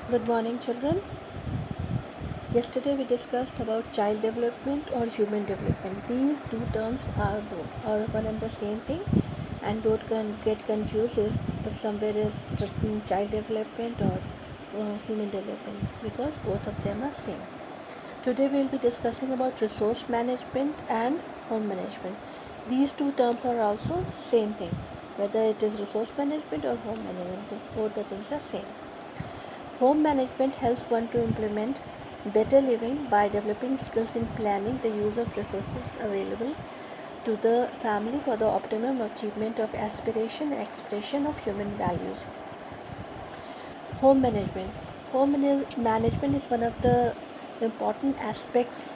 Good morning, children. Yesterday we discussed about child development or human development. These two terms are one and the same thing, and don't get confused if somewhere is written child development or human development, because both of them are same. Today we will be discussing about resource management and home management. These two terms are also same thing, whether it is resource management or home management. Both the things are same. Home management helps one to implement better living by developing skills in planning the use of resources available to the family for the optimum achievement of aspiration and expression of human values. Home management. Management is one of the important aspects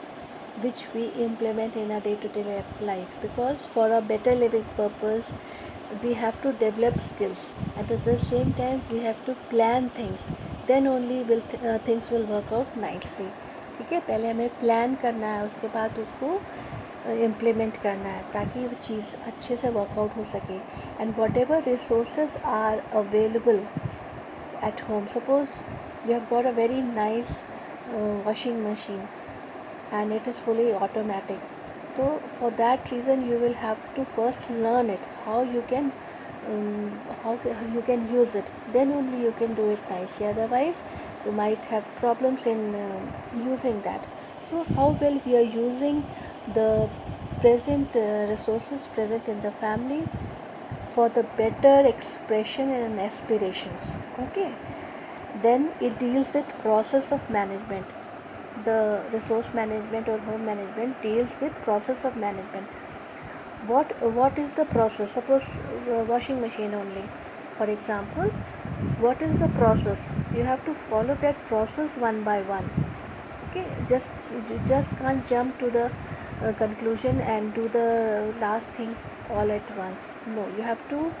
which we implement in our day-to-day life, because for a better living purpose we have to develop skills, and at the same time we have to plan things, then only things will work out nicely. ठीक है, पहले हमें plan करना है, उसके बाद उसको implement करना है ताकि वो चीज़ अच्छे से वर्कआउट हो सके. And whatever resources are available at home. Suppose you have got a very nice washing machine and it is fully automatic. So for that reason you will have to first learn it, how you can you can use it. Then only you can do it nicely. Otherwise you might have problems in using that. So how well we are using the present resources present in the family for the better expression and aspirations. Okay, then it deals with process of management. The resource management or home management deals with process of management. What is the process? Suppose washing machine only, for example. What is the process? You have to follow that process one by one. Okay, you just can't jump to the conclusion and do the last things all at once. No, you have to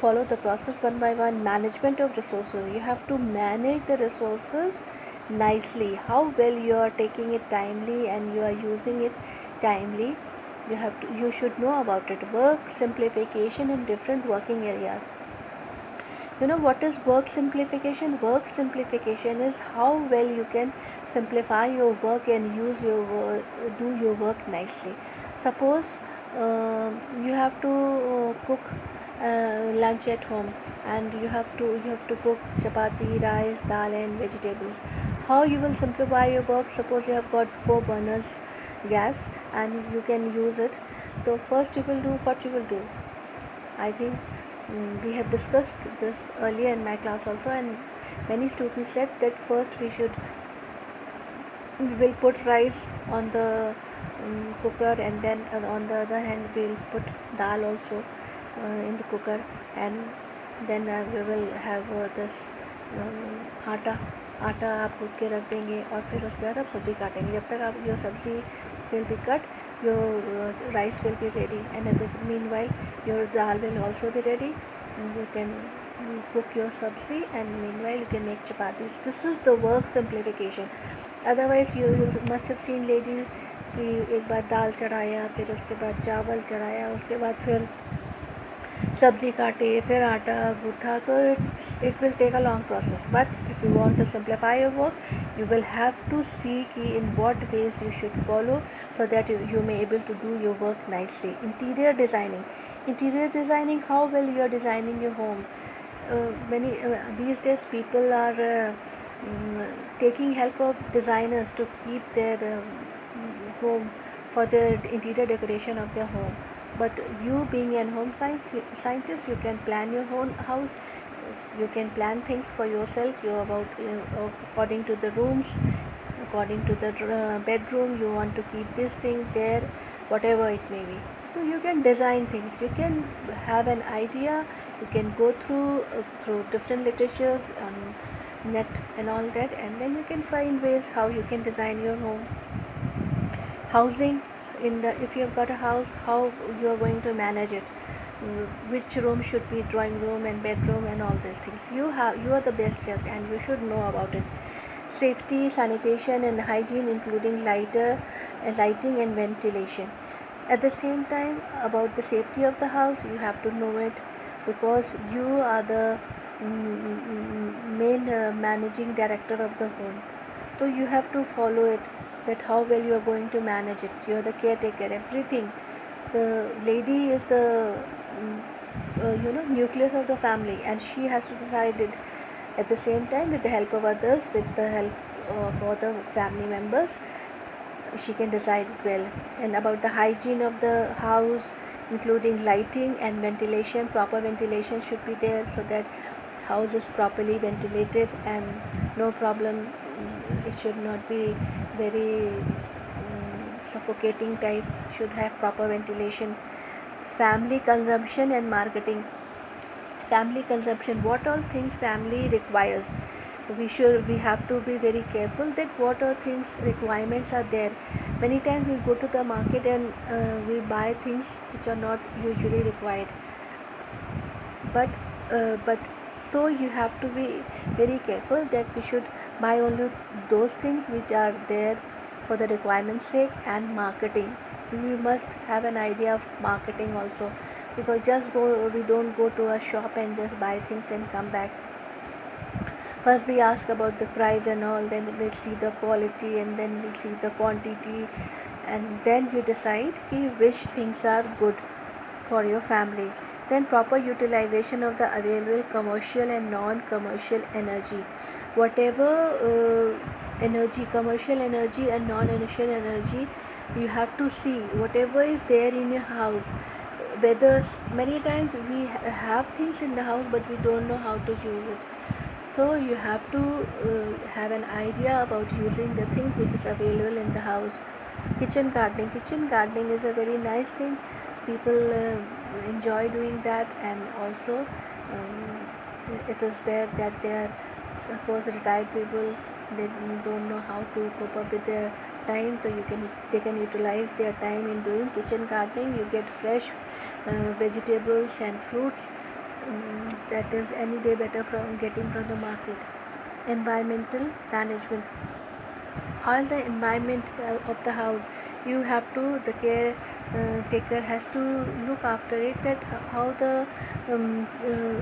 follow the process one by one. Management of resources, you have to manage the resources nicely, how well you are taking it timely and you are using it timely. You should know about it. Work simplification in different working areas. You know what is work simplification? Work simplification is how well you can simplify your work and do your work nicely. Suppose you have to cook lunch at home, and you have to cook chapati, rice, dal and vegetables. How you will simplify your work? Suppose you have got 4 burners gas and you can use it. So first you will do what you will do. I think we have discussed this earlier in my class also, and many students said that first we will put rice on the cooker, and then on the other hand we will put dal also in the cooker, and then we will have this आटा आटा आप कूट के रख देंगे, और फिर उसके बाद आप सब्ज़ी काटेंगे. जब तक आप your सब्ज़ी will be cut, your rice will be ready, and at the meanwhile your dal will also be ready. You can cook your sabzi, and meanwhile you can make chapatis. This is the work simplification. Otherwise you must have seen ladies कि एक बार दाल चढ़ाया, फिर उसके बाद चावल चढ़ाया, उसके बाद फिर सब्जी काटे, फिर आटा गूथा. तो it will take a long process. But if you want to simplify your work, you will have to see in what ways you should follow, so that you may able to do your work nicely. Interior designing, how well you are designing your home. Many these days people are taking help of designers to keep their home, for the interior decoration of their home. But you being an home scientist, you can plan your own house. You can plan things for yourself. You about according to the rooms, according to the bedroom, you want to keep this thing there, whatever it may be. So you can design things. You can have an idea. You can go through different literatures on net and all that, and then you can find ways how you can design your home. Housing, if you have got a house, how you are going to manage it. Which room should be drawing room and bedroom and all these things. You are the best judge, and you should know about it. Safety, sanitation and hygiene, including lighting and ventilation. At the same time, about the safety of the house, you have to know it, because you are the main managing director of the home. So you have to follow it, that how well you are going to manage it. You are the caretaker, everything. The lady is the nucleus of the family, and she has to decide it at the same time with the help of others, with the help of other family members. She can decide it well. And about the hygiene of the house, including lighting and ventilation, proper ventilation should be there so that house is properly ventilated and no problem. It should not be very suffocating type, should have proper ventilation. Family consumption and marketing. Family consumption, what all things family requires, we have to be very careful that what all things requirements are there. Many times we go to the market and we buy things which are not usually required, but so you have to be very careful that we should buy only those things which are there for the requirement's sake. And marketing, we must have an idea of marketing also, because we don't go to a shop and just buy things and come back. First we ask about the price and all, then we'll see the quality, and then we'll see the quantity, and then we decide which things are good for your family. Then proper utilization of the available commercial and non-commercial energy. Whatever energy, commercial energy and non-commercial energy, you have to see whatever is there in your house. Whether many times we have things in the house but we don't know how to use it, so you have to have an idea about using the things which is available in the house. Kitchen gardening is a very nice thing. People enjoy doing that, and also it is there that they are, suppose retired people, they don't know how to cope up with their time, so they can utilize their time in doing kitchen gardening. You get fresh vegetables and fruits that is any day better from getting from the market. Environmental management, how is the environment of the house, you have to, the care taker has to look after it, that how the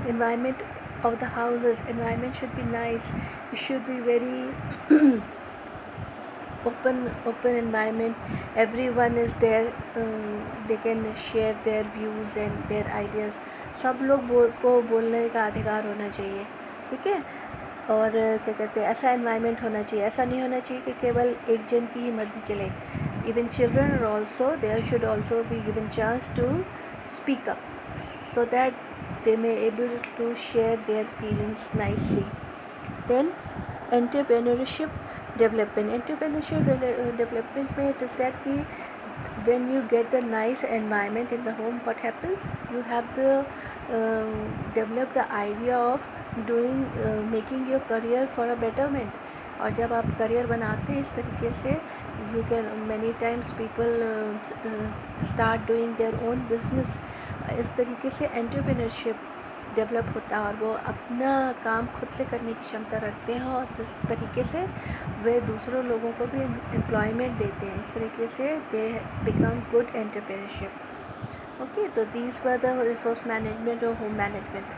environment of the houses environment should be nice. It should be very open environment. Everyone is there, they can share their views and their ideas. सब लोग को बोलने का अधिकार होना चाहिए, ठीक है। और क्या कहते हैं, ऐसा एनवायरनमेंट होना चाहिए, ऐसा नहीं होना चाहिए कि केवल एक जन की ही मर्जी चले. Even children are also, there should also be given chance to speak up, so that they may able to share their feelings nicely. Then entrepreneurship development में it is that कि when you get a nice environment in the home, what happens, you have the develop the idea of doing making your career for a betterment. और जब आप career बनाते हैं इस तरीके से, you can many times people start doing their own business. इस तरीके से एंटरप्रेन्योरशिप डेवलप होता है और वो अपना काम खुद से करने की क्षमता रखते हैं, और इस तरीके से वे दूसरों लोगों को भी एम्प्लॉयमेंट देते हैं. इस तरीके से they become good entrepreneurship. Okay, तो these were the resource management और home management.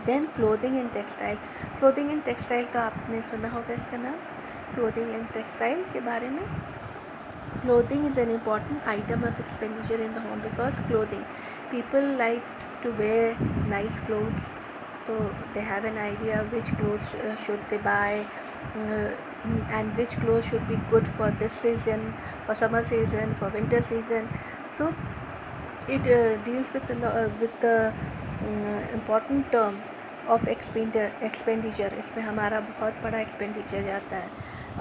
Then clothing and textile. Clothing and textile तो आपने सुना होगा इसका नाम, क्लोथिंग एंड टेक्सटाइल के बारे में. Clothing is an important item of expenditure in the home, because clothing, people like to wear nice clothes, so they have an idea which clothes should they buy, and which clothes should be good for this season, for summer season, for winter season. So it deals with the important term of expenditure. इसमें हमारा बहुत बड़ा expenditure जाता है.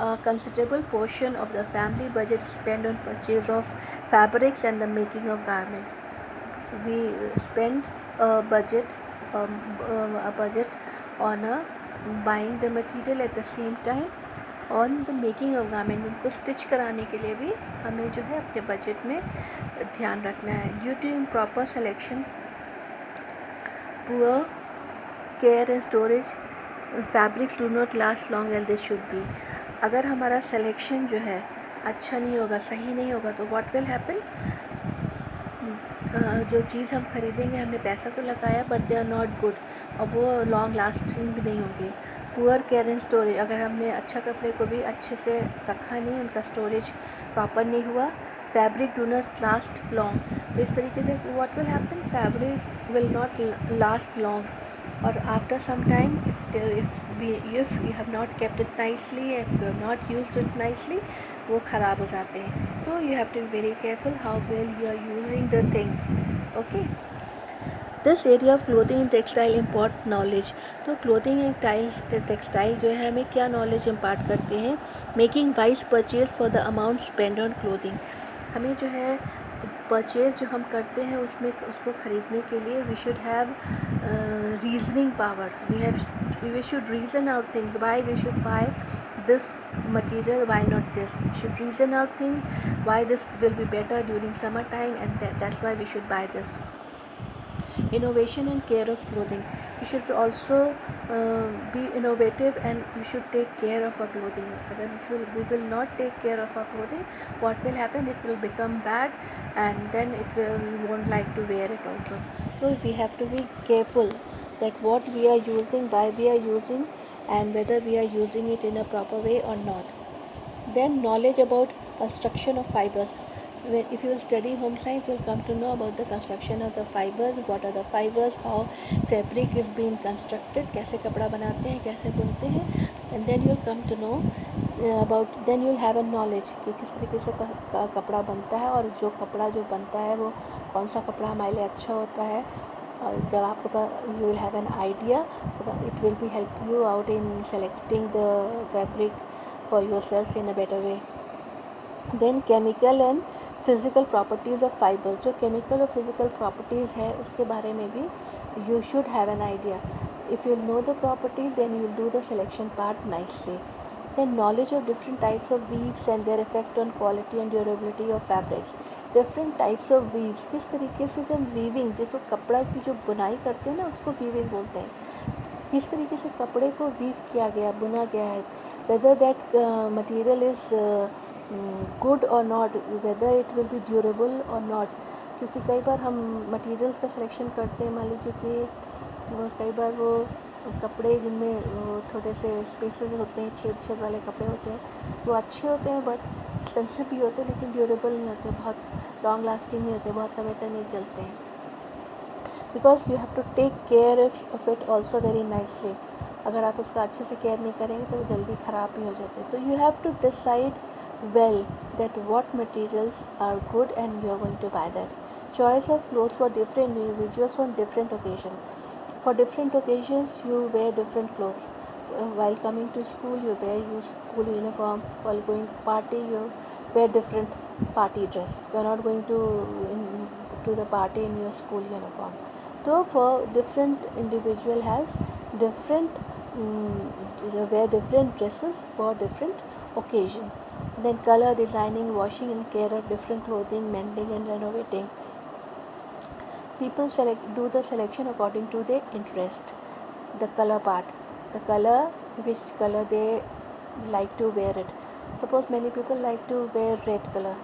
A considerable portion of the family budget spent on purchase of fabrics and the making of garment. We spend a budget on buying the material, at the same time on the making of garment. उनको stitch कराने के लिए भी हमें जो है अपने budget में ध्यान रखना है. Due to improper selection, poor care and storage, fabrics do not last long as they should be. अगर हमारा सिलेक्शन जो है अच्छा नहीं होगा, सही नहीं होगा, तो व्हाट विल हैपन, जो चीज़ हम खरीदेंगे, हमने पैसा तो लगाया but they are not good, और वो लॉन्ग लास्टिंग भी नहीं होंगे। पुअर केयर एंड स्टोरेज, अगर हमने अच्छा कपड़े को भी अच्छे से रखा नहीं, उनका स्टोरेज प्रॉपर नहीं हुआ, fabric do not last long. तो इस तरीके से what will happen, fabric will not last long, और after some time if you have not kept it nicely, if you have not used it nicely, वो ख़राब हो जाते हैं। तो you have to be very careful how well you are using the things. Okay, this area of clothing and textile import knowledge. तो clothing and textile जो है हमें क्या नॉलेज इम्पार्ट करते हैं, making wise purchase for the amount spend on clothing. हमें जो है परचेज जो हम करते हैं उसमें उसको ख़रीदने के लिए we should have reasoning power, we should reason out things, why we should buy this material, why not this, we should reason out things, why this will be better during summer time, and that's why we should buy this. Innovation and care of clothing, we should also be innovative and we should take care of our clothing. Agar we will not take care of our clothing, what will happen, it will become bad, and then we won't like to wear it also. So we have to be careful that what we are using, why we are using, and whether we are using it in a proper way or not. Then knowledge about construction of fibers. If you will study home science, you will come to know about the construction of the fibers, what are the fibers, how fabric is being constructed, कैसे कपड़ा बनाते हैं, कैसे बुनते हैं, and then you will come to know about, then you will have a knowledge कि किस तरीके से कपड़ा बनता है, और जो कपड़ा जो बनता है वो कौन सा कपड़ा हमारे लिए अच्छा होता है। और जब आपके पास you will have an idea, it will be help you out in selecting the fabric for yourself in a better way. Then chemical and physical properties of fibers, जो chemical और physical properties है उसके बारे में भी you should have an idea. If you know the properties, then you will do the selection part nicely. Then knowledge of different types of weaves and their effect on quality and durability of fabrics. Different types of weaves, किस तरीके से जब weaving, जिसको कपड़ा की जो बुनाई करते हैं ना उसको weaving बोलते हैं, किस तरीके से कपड़े को वीव किया गया, बुना गया है, whether that material is good or not, whether it will be durable or not. क्योंकि कई बार हम मटेरियल्स का सिलेक्शन करते हैं, मान लीजिए कि कई बार वो कपड़े जिनमें थोड़े से स्पेसेस होते हैं, छेद छेद वाले कपड़े होते हैं, वो अच्छे होते हैं बट एक्सपेंसिव भी होते हैं, लेकिन ड्यूरेबल नहीं होते, बहुत लॉन्ग लास्टिंग नहीं होते, बहुत समय तक नहीं चलते हैं, because you have to take care of it also very nicely. अगर आप उसका अच्छे से केयर नहीं करेंगे तो वो जल्दी ख़राब भी हो जाते हैं। तो you have to decide well that what materials are good and you are going to buy that. Choice of clothes for different individuals on different occasions. For different occasions you wear different clothes. While coming to school you wear your school uniform. While going to party you wear different party dress. You are not going to the party in your school uniform. So for different individual has different wear different dresses for different occasion. Then color, designing, washing and care of different clothing, mending and renovating. People do the selection according to their interest. The color part, the color, which color they like to wear it. Suppose many people like to wear red color,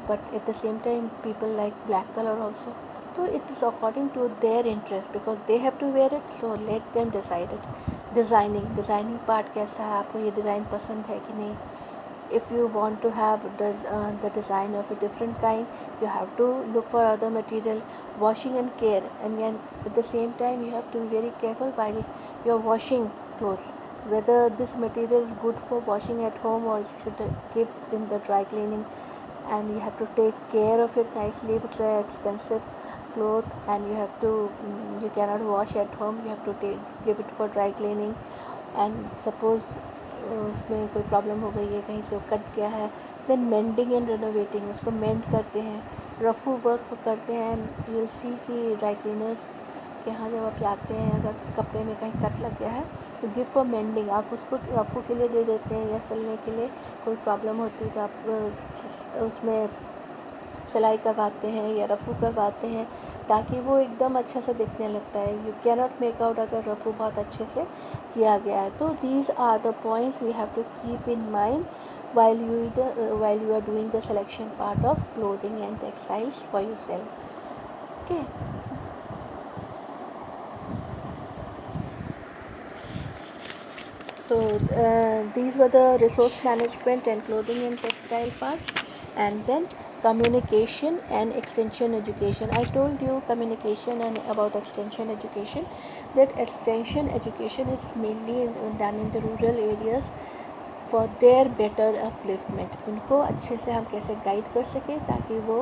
but at the same time people like black color also. So it is according to their interest because they have to wear it, so let them decide it. Designing part कैसा है, आपको ये design पसंद है कि नहीं. If you want to have the design of a different kind, you have to look for other material. Washing and care, and then at the same time you have to be very careful while you are washing clothes, whether this material is good for washing at home or you should give in the dry cleaning, and you have to take care of it nicely. If it's an expensive cloth and you have to you cannot wash at home, you have to give it for dry cleaning. And suppose उसमें कोई problem हो गई है, कहीं से cut गया है, then mending and renovating, उसको मेंड करते हैं, रफू वर्क करते हैं. यू विल सी कि ड्राई क्लीनर्स के यहाँ जब आप जाते हैं, अगर कपड़े में कहीं कट लग गया है तो गिव फॉर मेंडिंग, आप उसको रफू के लिए दे देते हैं, या सिलने के लिए कोई प्रॉब्लम होती है तो आप उसमें सिलाई करवाते हैं या रफू करवाते हैं, ताकि वो एकदम अच्छा से दिखने लगता है. You can not make out अगर रफू बहुत अच्छे से किया गया है. तो these are the points we have to keep in mind while you are doing the selection part of clothing and textiles for yourself. Okay. So these were the resource management and clothing and textile parts, and then communication and extension education. I told you communication and about extension education, that extension education is mainly done in the rural areas for their better upliftment. उनको अच्छे से हम कैसे guide कर सकें ताकि वो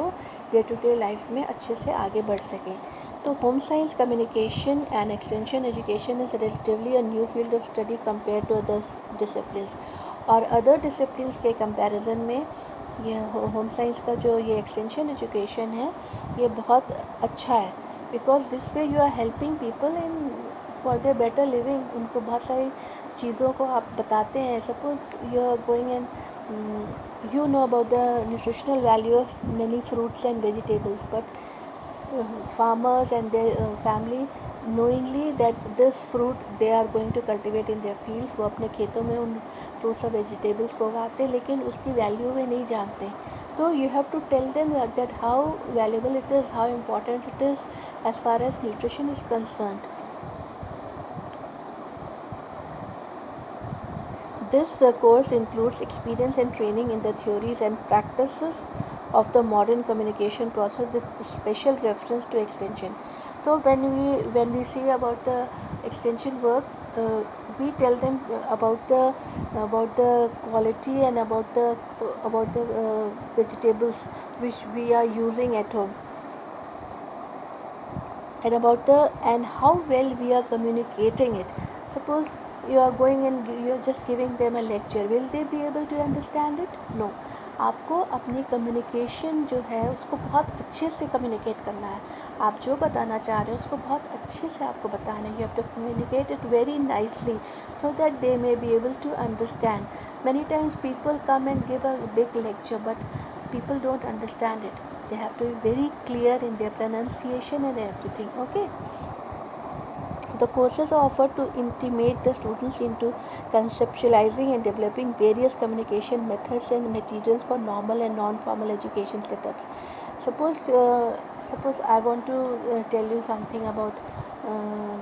day to day life में अच्छे से आगे बढ़ सकें. तो home science communication and extension education is relatively a new field of study compare to other discipline. और अदर डिसिप्लिन के कंपैरिजन में ये होम साइंस का जो ये एक्सटेंशन एजुकेशन है ये बहुत अच्छा है, because this way you are helping people in for their better living. उनको बहुत सारी चीज़ों को आप बताते हैं. Suppose you are going and you know about the nutritional value of many fruits and vegetables, but farmers and their family knowingly that this fruit they are going to cultivate in their fields. वो अपने खेतों में उन fruits और vegetables को उगाते हैं, लेकिन उसकी वैल्यू वे नहीं जानते. तो you have to tell them that how valuable it is, how important it is as far as nutrition is concerned. This course includes experience and training in the theories and practices of the modern communication process with special reference to extension. So when we see about the extension work, we tell them about the quality and about the vegetables which we are using at home, and how well we are communicating it. Suppose you are going and you are just giving them a lecture, will they be able to understand it? No. आपको अपनी communication जो है उसको बहुत अच्छे से communicate करना है. आप जो बताना चाह रहे हैं उसको बहुत अच्छे से आपको बताना है. You have to communicate it very nicely so that they may be able to understand. Many times people come and give a big lecture, but people don't understand it. They have to be very clear in their pronunciation and everything. Okay. The courses are offered to intimate the students into conceptualizing and developing various communication methods and materials for normal and non-formal education setups. Suppose I want to tell you something about uh,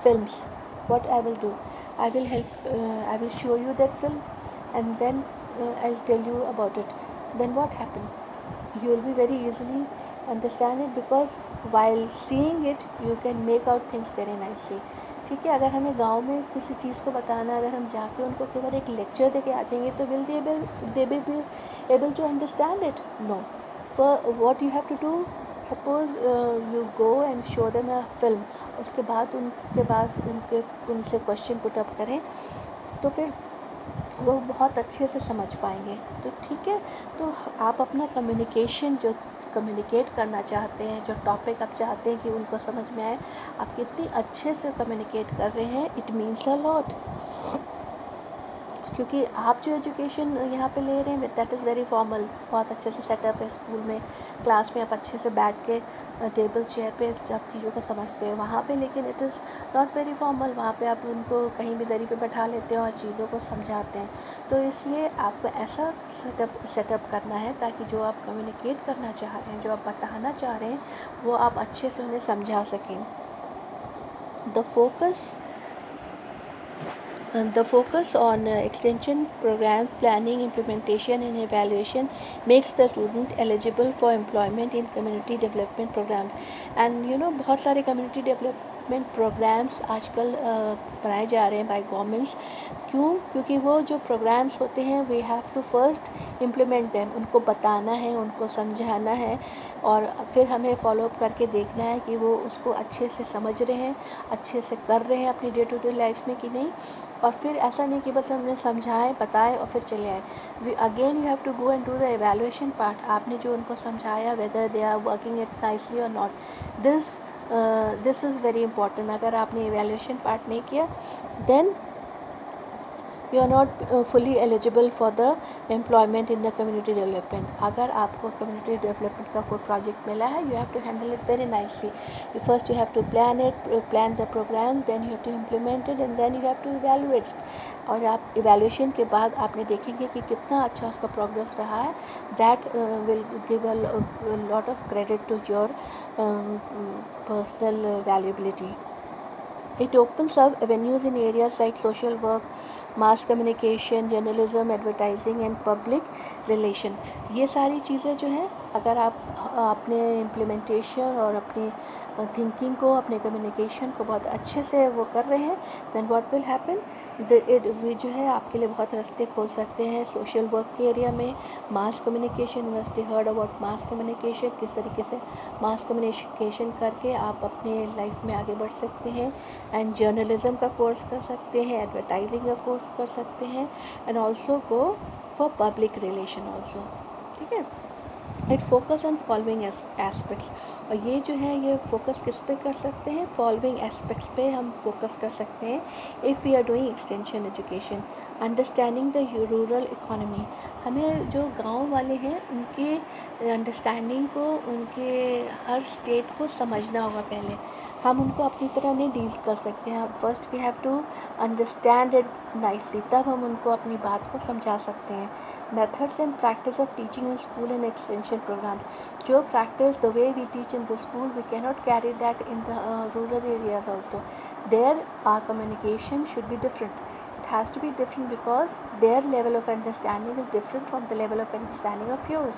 films. What I will do, I will show you that film, and then I'll tell you about it. Then what happened? You will be very easily understand it, because while seeing it you can make out things very nicely. ठीक है. अगर हमें गांव में किसी चीज़ को बताना, अगर हम जाके उनको केवल एक लेक्चर दे के आ जाएंगे तो will they be able to understand it? No. For what you have to do, suppose you go and show them a film, उसके बाद उनसे क्वेश्चन पुट अप करें, तो फिर वो बहुत अच्छे से समझ पाएंगे. तो ठीक है. तो आप अपना कम्युनिकेशन जो कम्युनिकेट करना चाहते हैं, जो टॉपिक आप चाहते हैं कि उनको समझ में आए, आप कितनी अच्छे से कम्युनिकेट कर रहे हैं, इट मीन्स अ लॉट. क्योंकि आप जो एजुकेशन यहाँ पे ले रहे हैं दैट इज़ वेरी फॉर्मल. बहुत अच्छे से सेटअप है स्कूल में, क्लास में आप अच्छे से बैठ के टेबल चेयर पे सब चीज़ों को समझते हैं. वहाँ पे लेकिन it is not very formal. वहाँ पे आप उनको कहीं भी दरी पे बैठा लेते हैं और चीज़ों को समझाते हैं. तो इसलिए आपको ऐसा सेटअप करना है ताकि जो आप कम्युनिकेट करना चाह रहे हैं, जो आप बताना चाह रहे हैं, वो आप अच्छे से उन्हें समझा सकें. The focus on extension programs, planning, implementation and evaluation makes the student eligible for employment in community development programs. And बहुत सारे community development programs आजकल बनाए जा रहे हैं by governments. क्यों? क्योंकि वो जो programs होते हैं we have to first implement them. उनको बताना है, उनको समझाना है, और फिर हमें फॉलोअप करके देखना है कि वो उसको अच्छे से समझ रहे हैं, अच्छे से कर रहे हैं अपनी डे टू डे लाइफ में कि नहीं. और फिर ऐसा नहीं कि बस हमने समझाएं, बताएं और फिर चले आए. Again you have to go and do the evaluation part. आपने जो उनको समझाया, whether they are working it nicely और not, this is very important. अगर आपने एवेलुएशन पार्ट नहीं किया, then you are not fully eligible for the employment in the community development. अगर आपको कम्युनिटी डेवलपमेंट का कोई प्रोजेक्ट मिला है, you have to handle it very nicely. First you have to plan it, plan the program, then you have to implement it, and then you have to evaluate it. और आप evaluation के बाद आपने देखेंगे कि कितना अच्छा उसका प्रोग्रेस रहा है. That will give a lot of credit to your personal valuability. It opens up avenues in areas like social work, mass communication, journalism, advertising and public relation. ये सारी चीज़ें जो हैं, अगर आप अपने इम्प्लीमेंटेशन और अपनी थिंकिंग को, अपने कम्युनिकेशन को बहुत अच्छे से वो कर रहे हैं, देन व्हाट विल हैपन, वे जो है आपके लिए बहुत रास्ते खोल सकते हैं सोशल वर्क के एरिया में. Mass communication, you must heard about mass communication, किस तरीके से मास कम्युनिकेशन करके आप अपने लाइफ में आगे बढ़ सकते हैं. एंड जर्नलिज्म का कोर्स कर सकते हैं, एडवर्टाइजिंग का कोर्स कर सकते हैं, and also go for public relation also. ठीक है. It focus on following aspects. और ये जो है, ये फोकस किस पे कर सकते हैं, फॉलोइंग एस्पेक्ट्स पे हम फोकस कर सकते हैं. If we are doing extension education, understanding the rural economy. हमें जो गांव वाले हैं उनके अंडरस्टैंडिंग को, उनके हर स्टेट को समझना होगा. पहले हम उनको अपनी तरह नहीं डील कर सकते हैं. First we have to understand it nicely, तब हम उनको अपनी बात को समझा सकते हैं. Methods and practice of teaching in school and extension programs. जो practice, the way we teach in the school, we cannot carry that in the rural areas also. There are communication should be different. It has to be different because their level of understanding is different from the level of understanding of yours.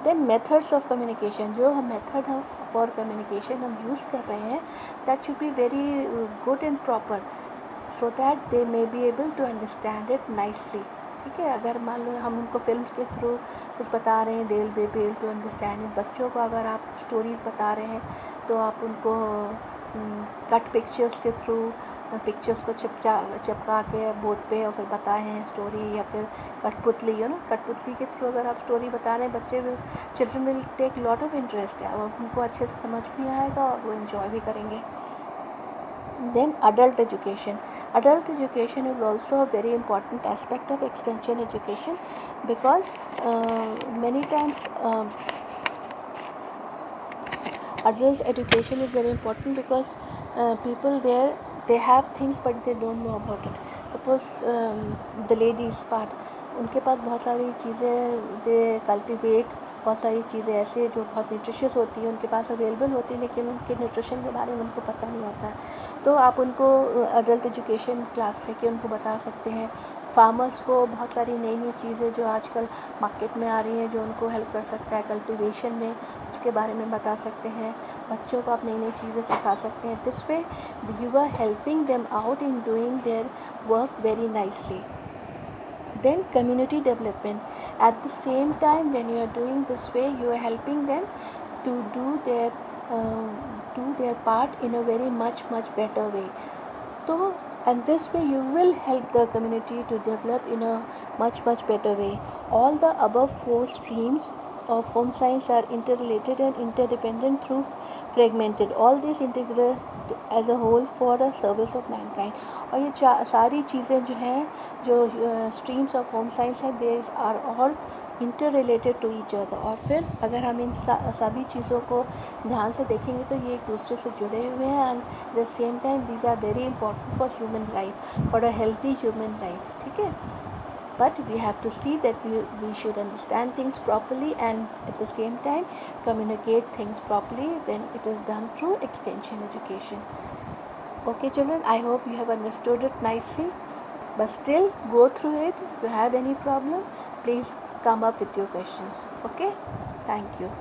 Then methods of communication, जो हम method हम for communication हम use कर रहे हैं, that should be very good and proper so that they may be able to understand it nicely. ठीक है. अगर मान लो हम उनको फिल्म के थ्रू कुछ बता रहे हैं, they will be able to understand it. बच्चों को अगर आप स्टोरीज बता रहे हैं, तो आप उनको कट पिक्चर्स के थ्रू पिक्चर्स को चिपका के बोर्ड पे और फिर बताए हैं स्टोरी, या फिर कठपुतली, कठपुतली के थ्रू अगर आप स्टोरी बता रहे हैं, बच्चे children will take lot of interest है, और उनको अच्छे से समझ भी आएगा और वो इन्जॉय भी करेंगे. Then adult education. Adult education is also a very important aspect of extension education, because many times adult education is very important because people there, they have things but they don't know about it. Suppose the ladies part, उनके पास बहुत सारी चीज़ें दे cultivate, बहुत सारी चीज़ें ऐसे जो बहुत न्यूट्रिशियस होती हैं उनके पास अवेलेबल होती है, लेकिन उनके न्यूट्रिशन के बारे में उनको पता नहीं होता है. तो आप उनको अडल्ट एजुकेशन क्लास लेके उनको बता सकते हैं. फार्मर्स को बहुत सारी नई नई चीज़ें जो आजकल मार्केट में आ रही हैं, जो उनको हेल्प कर सकता है कल्टीवेशन में, उसके बारे में बता सकते हैं. बच्चों को आप नई नई चीज़ें सिखा सकते हैं. This way you are helping them out in doing their work very nicely. Then community development. At the same time, when you are doing this way, you are helping them to do their part in a very much better way. So, and this way you will help the community to develop in a much better way. All the above 4 streams of home science are interrelated and interdependent through fragmented. All these integrate as a whole for a service of mankind. और ये सारी चीज़ें जो हैं, जो streams of home science हैं, they are all interrelated to each other. और फिर अगर हम इन सभी चीज़ों को ध्यान से देखेंगे तो ये एक दूसरे से जुड़े हुए हैं. And at the same time these are very important for human life, for a healthy human life. ठीक है. But we have to see that we should understand things properly, and at the same time communicate things properly when it is done through extension education. Okay children, I hope you have understood it nicely, but still go through it. If you have any problem, please come up with your questions. Okay, thank you.